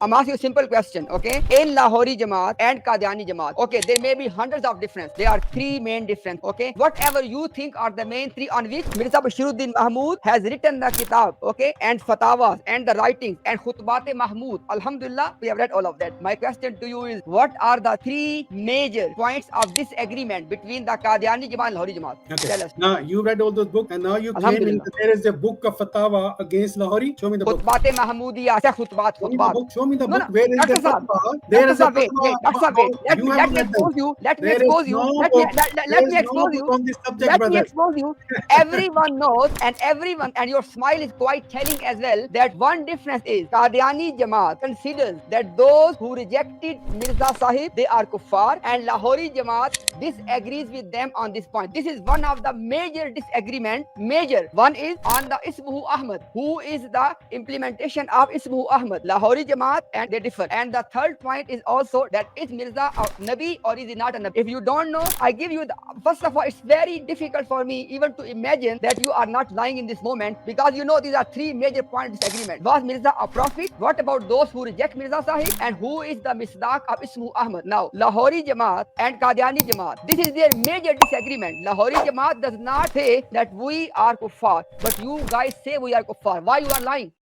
I'm asking you a simple question, okay? In Lahori Jamaat and Qadiani Jamaat, okay, there may be hundreds of difference. There are three main difference, okay? Whatever you think are the main three on which Mirza Bashiruddin Mahmud has written the kitab, okay, and fatawas and the writings and khutbat Mahmud. Alhamdulillah, we have read all of that. My question to you is, what are the three major points of disagreement between the Qadiani Jamaat and Lahori Jamaat? Okay. Tell us. Now you read all those books, and now you claim Alhamdulillah. that there is a book of fatwa against Lahori. Show me the book. Khutbat Mahmudiya, khutbat. Show me the No, book. no, Where is Dr. the Saab, fatwa? There is a Dr. Saab, fatwa. Dr. Saab, wait. You Let haven't me read expose them. you. Let me There is expose you. no Let book. me There is no expose book you. on this subject, Let me brother. expose you. Everyone knows, and everyone, and your smile is quite telling as well, that one difference is Qadiani Jamaat considers that those who rejected Mirza Sahib, they are kuffar, and Lahori Jamaat disagrees with them on this point. This is one of the major disagreement. Major one is on the Ismuhu Ahmad, who is the implementation of Ismuhu Ahmad. Lahori Jamaat, and they differ. And the third point is also that is Mirza a Nabi or is he not a Nabi? If you don't know, I give you the first of all, it's very difficult for me even to imagine that you are not lying in this moment, because you know these are three major points of disagreement. Was Mirza a prophet? What about those who reject Mirza Sahib? And who is the misdaq of Ismu Ahmad? Now, Lahori Jamaat and Qadiani Jamaat, this is their major disagreement. Lahori Jamaat does not say that we are kuffar, but you guys say we are kuffar. Why you are lying?